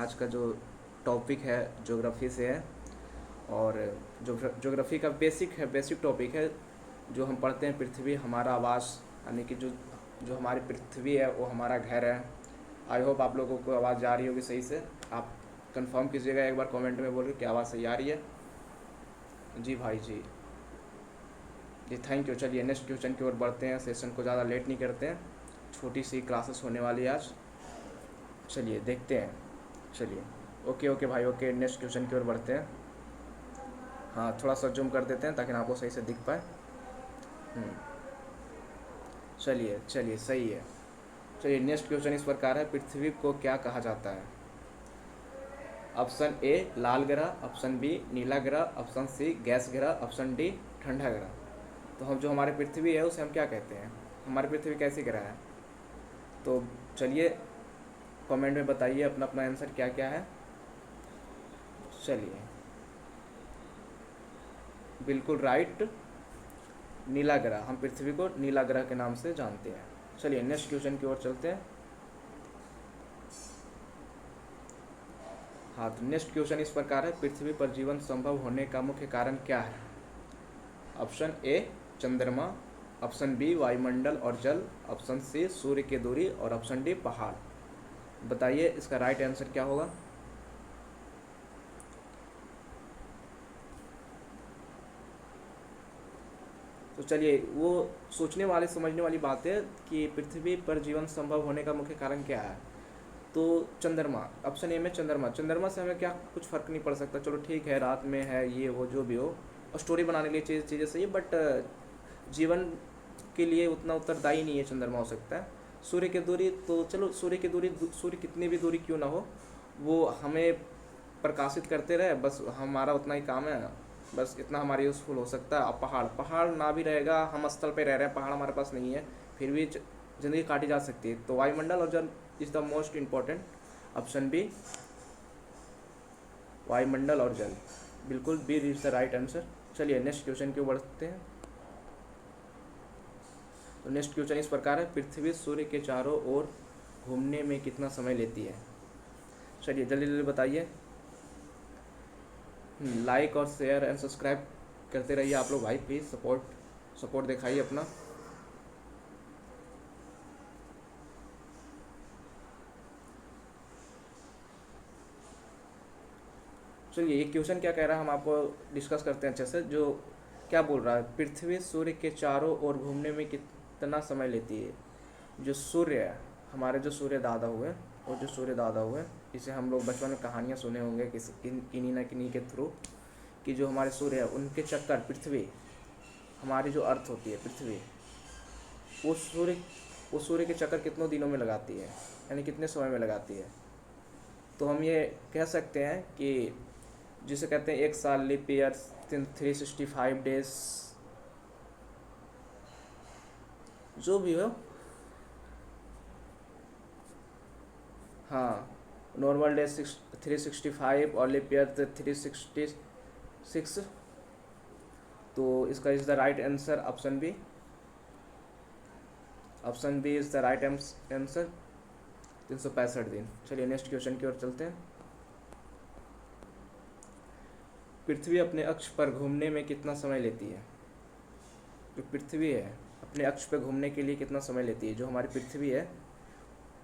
आज का जो टॉपिक है ज्योग्राफी से है। और ज्योग्राफी का बेसिक टॉपिक है। जो हम पढ़ते हैं पृथ्वी हमारा आवास, यानी कि जो जो हमारी पृथ्वी है वो हमारा घर है। आई होप आप लोगों को आवाज़ जा रही होगी सही से। आप कंफर्म कीजिएगा एक बार कमेंट में बोल के कि आवाज़ सही आ रही है। जी भाई जी, जी थैंक यू। चलिए नेक्स्ट क्वेश्चन की ओर बढ़ते हैं, सेशन को ज़्यादा लेट नहीं करते हैं। छोटी सी क्लासेस होने वाली है आज। चलिए देखते हैं। चलिए ओके ओके भाई, ओके नेक्स्ट क्वेश्चन की ओर बढ़ते हैं। हाँ थोड़ा सा जूम कर देते हैं ताकि आपको सही से दिख पाए। हम्म, चलिए चलिए सही है। चलिए नेक्स्ट क्वेश्चन इस प्रकार है, पृथ्वी को क्या कहा जाता है? ऑप्शन ए लाल ग्रह, ऑप्शन बी नीला ग्रह, ऑप्शन सी गैस ग्रह, ऑप्शन डी ठंडा ग्रह। तो हम जो हमारी पृथ्वी है उसे हम क्या कहते हैं? हमारी पृथ्वी कैसी ग्रह है? तो चलिए कमेंट में बताइए अपना अपना आंसर क्या क्या है। चलिए बिल्कुल राइट, नीला ग्रह। हम पृथ्वी को नीला ग्रह के नाम से जानते हैं। चलिए नेक्स्ट क्वेश्चन की ओर चलते हैं। हाँ तो नेक्स्ट क्वेश्चन इस प्रकार है, पृथ्वी पर जीवन संभव होने का मुख्य कारण क्या है? ऑप्शन ए चंद्रमा, ऑप्शन बी वायुमंडल और जल, ऑप्शन सी सूर्य की दूरी और ऑप्शन डी पहाड़। बताइए इसका राइट आंसर क्या होगा? तो चलिए वो सोचने वाले समझने वाली बात है कि पृथ्वी पर जीवन संभव होने का मुख्य कारण क्या है। तो चंद्रमा, ऑप्शन ए में चंद्रमा। चंद्रमा से हमें क्या कुछ फ़र्क नहीं पड़ सकता, चलो ठीक है रात में है ये वो जो भी हो, और स्टोरी बनाने के लिए चीज़ें सही है, बट जीवन के लिए उतना उत्तरदायी नहीं है चंद्रमा। हो सकता है सूर्य की दूरी, तो चलो सूर्य की दूरी, सूर्य कितनी भी दूरी क्यों ना हो वो हमें प्रकाशित करते रहे, बस हमारा उतना ही काम है। बस इतना हमारे यूज़फुल हो सकता है। अब पहाड़, पहाड़ ना भी रहेगा, हम स्थल पे रह रहे हैं, पहाड़ हमारे पास नहीं है, फिर भी ज़िंदगी काटी जा सकती है। तो वायुमंडल और जल is the most important. Option B वायुमंडल और जल, बिल्कुल B is the right answer. चलिए नेक्स्ट क्वेश्चन की ओर बढ़ते हैं। तो नेक्स्ट क्वेश्चन इस प्रकार है, पृथ्वी सूर्य के चारों ओर घूमने में कितना समय लेती है? चलिए जल्दी जल्दी बताइए। लाइक और शेयर एंड सब्सक्राइब करते रहिए आप लोग भाई, प्लीज़ सपोर्ट सपोर्ट दिखाइए अपना। चलिए ये क्वेश्चन क्या कह रहा है हम आपको डिस्कस करते हैं अच्छे से। जो क्या बोल रहा है, पृथ्वी सूर्य के चारों ओर घूमने में कितना समय लेती है? जो सूर्य है, हमारे जो सूर्य दादा हुए, और जो सूर्य दादा हुए, इसे हम लोग बचपन में कहानियाँ सुने होंगे किसी किन्हीं ना किन्हीं के थ्रू, कि जो हमारे सूर्य है उनके चक्कर पृथ्वी, हमारी जो अर्थ होती है पृथ्वी, वो सूर्य वो सूर्य के चक्कर कितनों दिनों में लगाती है, यानी कितने समय में लगाती है। तो हम ये कह सकते हैं कि जिसे कहते हैं एक साल, लीप ईयर, 365 डेज, जो भी हो। हाँ नॉर्मल डे 365 और लीप ईयर 366। तो इसका is the right answer option B. Option B is the right answer, 365 दिन। चलिए नेक्स्ट क्वेश्चन की ओर चलते हैं। पृथ्वी अपने अक्ष पर घूमने में कितना समय लेती है? जो पृथ्वी है अपने अक्ष पर घूमने के लिए कितना समय लेती है? जो हमारी पृथ्वी है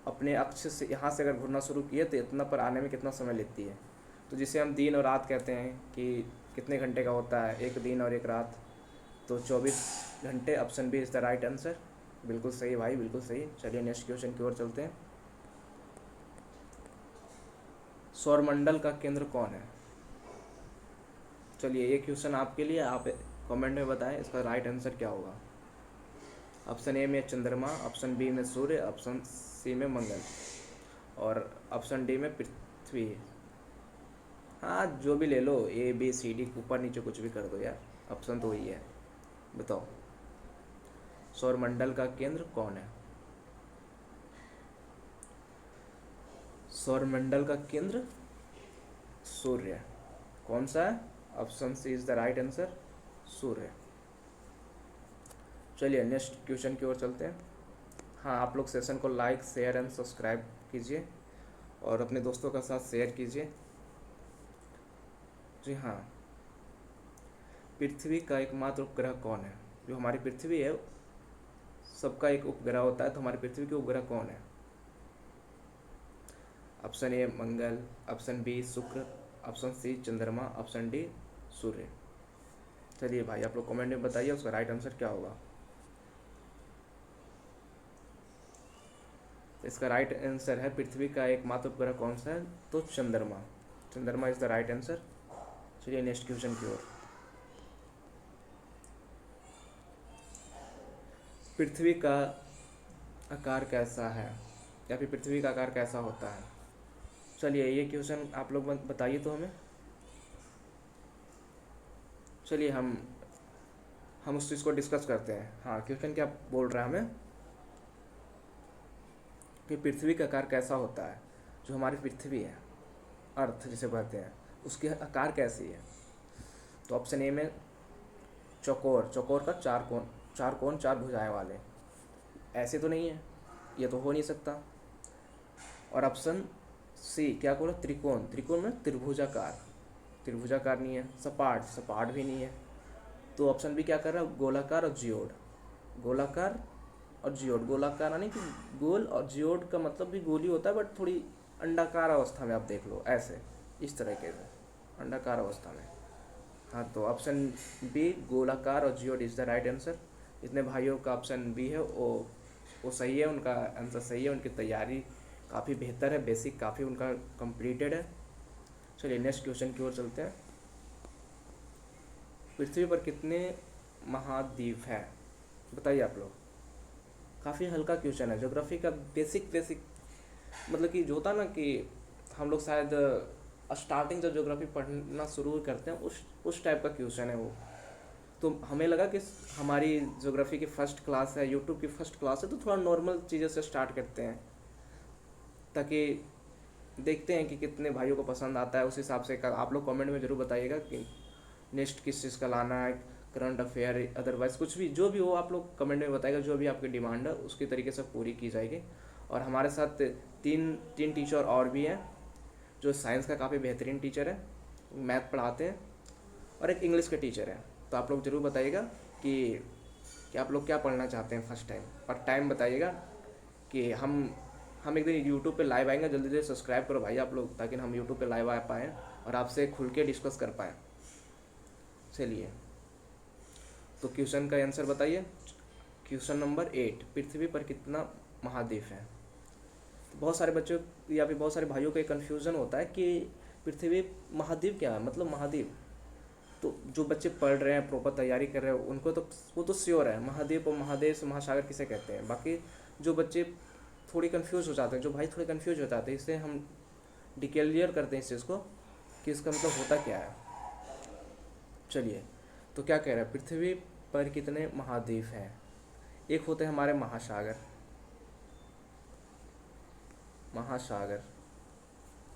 अपने अक्ष से यहाँ से अगर घूमना शुरू किए तो इतना पर आने में कितना समय लेती है? तो जिसे हम दिन और रात कहते हैं कि कितने घंटे का होता है एक दिन और एक रात, तो 24 घंटे। Option B is the right answer, बिल्कुल सही भाई, बिल्कुल सही। चलिए नेक्स्ट क्वेश्चन की ओर चलते हैं। सौरमंडल का केंद्र कौन है? चलिए ये क्वेश्चन आपके लिए, आप कमेंट में बताएं इसका राइट आंसर क्या होगा। ऑप्शन ए में चंद्रमा, ऑप्शन बी में सूर्य, ऑप्शन सी में मंगल, और ऑप्शन डी में पृथ्वी। हाँ जो भी ले लो, ए बी सी डी, ऊपर नीचे कुछ भी कर दो यार, ऑप्शन तो वही है। बताओ सौरमंडल का केंद्र कौन है? सौरमंडल का केंद्र सूर्य। कौन सा है? Option C is the right answer, सूर्य। चलिए नेक्स्ट क्वेश्चन की ओर चलते हैं। हाँ आप लोग सेशन को लाइक शेयर एंड सब्सक्राइब कीजिए, और अपने दोस्तों के साथ शेयर कीजिए। जी हाँ, पृथ्वी का एकमात्र उपग्रह कौन है? जो हमारी पृथ्वी है सबका एक उपग्रह होता है, तो हमारी पृथ्वी के उपग्रह कौन है? ऑप्शन ए मंगल, ऑप्शन बी शुक्र, ऑप्शन सी चंद्रमा, ऑप्शन डी सूर्य। चलिए भाई आप लोग कमेंट में बताइए उसका राइट आंसर क्या होगा। इसका राइट आंसर है पृथ्वी का एकमात्र उपग्रह कौन सा है? तो चंद्रमा। चंद्रमा इज द राइट आंसर। चलिए नेक्स्ट क्वेश्चन की ओर। पृथ्वी का आकार कैसा है, या फिर पृथ्वी का आकार कैसा होता है? चलिए ये क्वेश्चन आप लोग बताइए तो हमें। चलिए हम उस चीज़ को डिस्कस करते हैं। हाँ, क्वेश्चन क्या बोल रहा है हमें कि पृथ्वी का आकार कैसा होता है। जो हमारी पृथ्वी है, अर्थ जिसे कहते हैं, उसकी आकार कैसी है? तो ऑप्शन ए में चौकोर, चौकोर का चार कोण चार भुजाएं वाले। ऐसे तो नहीं है, ये तो हो नहीं सकता। और ऑप्शन सी क्या बोला? त्रिकोण, त्रिकोण में त्रिभुजाकार, त्रिभुजाकार नहीं है। सपाट, सपाट भी नहीं है। तो ऑप्शन बी क्या कर रहा है? गोलाकार और जियोड, गोलाकार और जियोड। गोलाकार यानी कि गोल, और जियोड का मतलब भी गोल ही होता है, बट थोड़ी अंडाकार अवस्था में आप देख लो, ऐसे इस तरीके से अंडाकार अवस्था में। हाँ, तो ऑप्शन बी गोलाकार और geode is the right answer. इतने भाइयों का ऑप्शन बी है वो सही है, उनका आंसर सही है। उनकी तैयारी काफ़ी बेहतर है, बेसिक काफ़ी उनका कंप्लीटेड है। चलिए नेक्स्ट क्वेश्चन की ओर चलते हैं। पृथ्वी पर कितने महाद्वीप हैं? बताइए आप लोग। काफ़ी हल्का क्वेश्चन है, ज्योग्राफी का बेसिक मतलब कि जो होता ना कि हम लोग शायद स्टार्टिंग जब ज्योग्राफी पढ़ना शुरू करते हैं उस टाइप का क्वेश्चन है वो। तो हमें लगा कि हमारी ज्योग्राफी की फ़र्स्ट क्लास है, यूट्यूब की फ़र्स्ट क्लास है, तो थोड़ा नॉर्मल चीज़ों से स्टार्ट करते हैं, ताकि देखते हैं कि कितने भाइयों को पसंद आता है। उस हिसाब से आप लोग कमेंट में ज़रूर बताइएगा कि नेक्स्ट किस चीज़ का लाना है, करंट अफेयर, अदरवाइज़ कुछ भी जो भी हो आप लोग कमेंट में बताइएगा। जो भी आपकी डिमांड है उसकी तरीके से पूरी की जाएगी। और हमारे साथ तीन तीन टीचर और भी हैं जो साइंस का काफ़ी बेहतरीन टीचर है, मैथ पढ़ाते हैं, और एक इंग्लिश के टीचर है। तो आप लोग ज़रूर बताइएगा कि आप लोग क्या पढ़ना चाहते हैं फर्स्ट टाइम, और टाइम बताइएगा कि हम एक दिन यूट्यूब पे लाइव आएंगे। जल्दी से सब्सक्राइब करो भाई आप लोग, ताकि हम यूट्यूब पे लाइव आ पाएँ और आपसे खुल के डिस्कस कर पाएँ। चलिए तो क्वेश्चन का आंसर बताइए। क्वेश्चन नंबर 8, पृथ्वी पर कितना महाद्वीप है? तो बहुत सारे बच्चों या फिर बहुत सारे भाइयों को एक कन्फ्यूज़न होता है कि पृथ्वी महाद्वीप क्या है, मतलब महाद्वीप। तो जो बच्चे पढ़ रहे हैं, प्रॉपर तैयारी कर रहे हैं, उनको तो वो तो श्योर है महाद्वीप और महादेश, महासागर किसे कहते हैं। बाकी जो बच्चे थोड़ी कन्फ्यूज़ हो जाते हैं, जो भाई थोड़े कन्फ्यूज हो जाते हैं, इससे हम डिक्लियर करते हैं इस चीज़ को कि इसका मतलब होता क्या है। चलिए तो क्या कह रहा है, पृथ्वी पर कितने महाद्वीप हैं? एक होते हैं हमारे महासागर, महासागर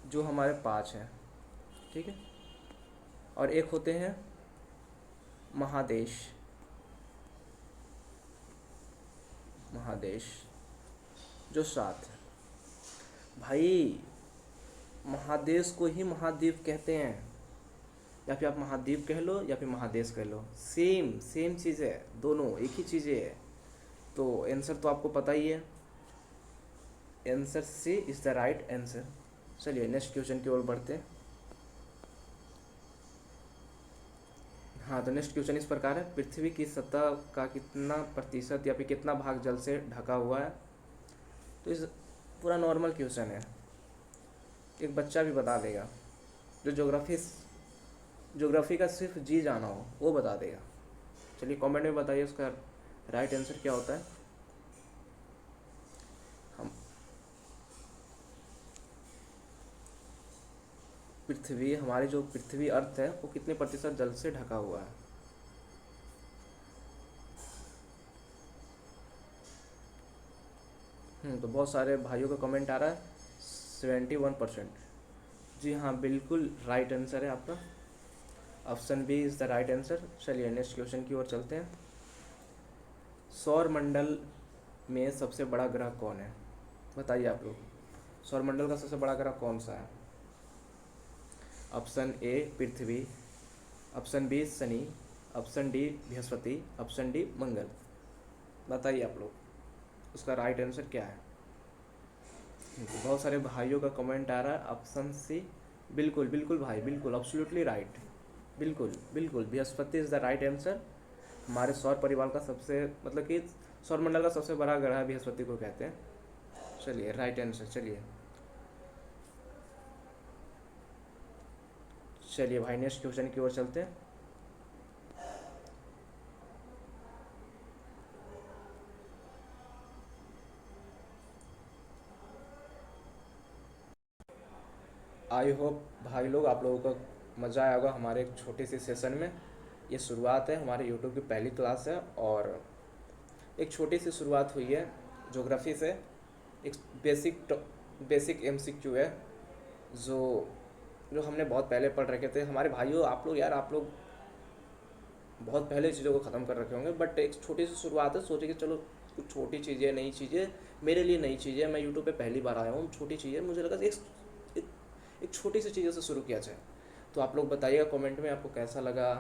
जो हमारे 5 हैं, ठीक है। और एक होते हैं महादेश, महादेश जो 7 है। भाई महादेश को ही महाद्वीप कहते हैं, या फिर आप महाद्वीप कह लो या फिर महादेश कह लो, सेम सेम चीज़ है, दोनों एक ही चीज़ें है। तो आंसर तो आपको पता ही है, answer C is the right answer. चलिए नेक्स्ट क्वेश्चन की ओर बढ़ते हैं। हाँ, तो नेक्स्ट क्वेश्चन इस प्रकार है, पृथ्वी की सतह का कितना प्रतिशत या फिर कितना भाग जल से ढका हुआ है? तो इस पूरा नॉर्मल क्वेश्चन है, एक बच्चा भी बता देगा। जो ज्योग्राफी का सिर्फ जी जाना हो वो बता देगा। चलिए कमेंट में बताइए उसका राइट आंसर क्या होता है। हम पृथ्वी, हमारी जो पृथ्वी अर्थ है वो कितने प्रतिशत जल से ढका हुआ है? तो बहुत सारे भाइयों का कमेंट आ रहा है 71%। जी हाँ, बिल्कुल राइट आंसर है आपका, option B is the right answer. चलिए नेक्स्ट क्वेश्चन की ओर चलते हैं। सौर मंडल में सबसे बड़ा ग्रह कौन है? बताइए आप लोग। सौरमंडल का सबसे बड़ा ग्रह कौन सा है? ऑप्शन ए पृथ्वी, ऑप्शन बी शनि, ऑप्शन डी बृहस्पति, ऑप्शन डी मंगल। बताइए आप लोग उसका राइट आंसर क्या है? बहुत सारे भाइयों का कमेंट आ रहा है ऑप्शन सी। बिल्कुल बिल्कुल भाई, बिल्कुल एब्सोल्युटली राइट। बिल्कुल बिल्कुल, Brihaspati is the right answer. हमारे सौर परिवार का सबसे मतलब कि सौरमंडल का सबसे बड़ा ग्रह बृहस्पति को कहते हैं। चलिए राइट आंसर। चलिए चलिए भाई नेक्स्ट क्वेश्चन की ओर चलते हैं। आई होप भाई लोग आप लोगों को मज़ा आया होगा हमारे एक छोटे से सेशन में। ये शुरुआत है, हमारे यूट्यूब की पहली क्लास है और एक छोटी सी शुरुआत हुई है ज्योग्राफी से। एक बेसिक एमसीक्यू है जो जो हमने बहुत पहले पढ़ रखे थे। हमारे भाइयों आप लोग यार, आप लोग बहुत पहले चीज़ों को ख़त्म कर रखे होंगे, बट एक छोटी सी शुरुआत है। सोचे कि चलो कुछ छोटी चीज़ें, नई चीज़ें, मेरे लिए नई चीज़ें, मैं यूट्यूब पे पहली बार आया हूँ, छोटी चीज़ें, मुझे लगा एक, एक छोटी सी चीज़ों से शुरू किया जाए। तो आप लोग बताइएगा कमेंट में आपको कैसा लगा,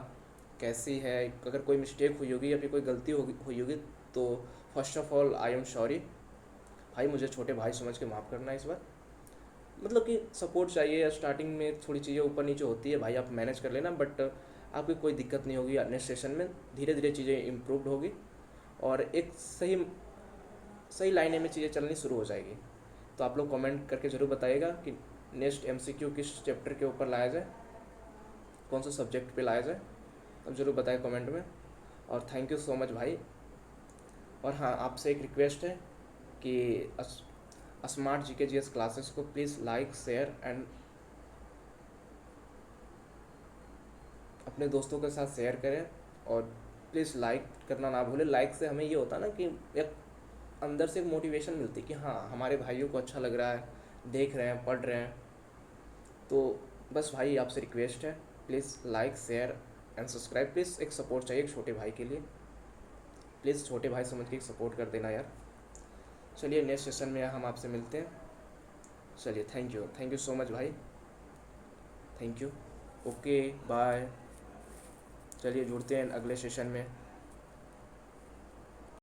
कैसी है। अगर कोई मिस्टेक हुई होगी या फिर कोई गलती हुई होगी तो first of all I am sorry भाई, मुझे छोटे भाई समझ के माफ़ करना इस बार। मतलब कि सपोर्ट चाहिए, स्टार्टिंग में थोड़ी चीज़ें ऊपर नीचे होती है भाई, आप मैनेज कर लेना, बट आपकी कोई दिक्कत नहीं होगी। नेक्स्ट सेशन में धीरे धीरे चीज़ें इम्प्रूव्ड होगी और एक सही सही लाइने में चीज़ें चलनी शुरू हो जाएगी। तो आप लोग कमेंट करके ज़रूर बताइएगा कि नेक्स्ट एमसीक्यू किस चैप्टर के ऊपर लाया जाए, कौन सा सब्जेक्ट पे लाया जाए, अब ज़रूर बताएं कमेंट में। और थैंक यू सो मच भाई। और हाँ, आपसे एक रिक्वेस्ट है कि स्मार्ट जी के जी एस क्लासेस को प्लीज़ लाइक शेयर एंड अपने दोस्तों के साथ शेयर करें। और प्लीज़ लाइक करना ना भूलें। लाइक से हमें ये होता है ना कि एक अंदर से एक मोटिवेशन मिलती है कि हाँ हमारे भाइयों को अच्छा लग रहा है, देख रहे हैं, पढ़ रहे हैं। तो बस भाई आपसे रिक्वेस्ट है, please like share and subscribe. Please एक सपोर्ट चाहिए एक छोटे भाई के लिए, प्लीज़ छोटे भाई समझ के एक सपोर्ट कर देना यार। चलिए नेक्स्ट सेशन में हम आपसे मिलते हैं। चलिए थैंक यू सो मच भाई, थैंक यू। Okay bye. चलिए जुड़ते हैं अगले सेशन में।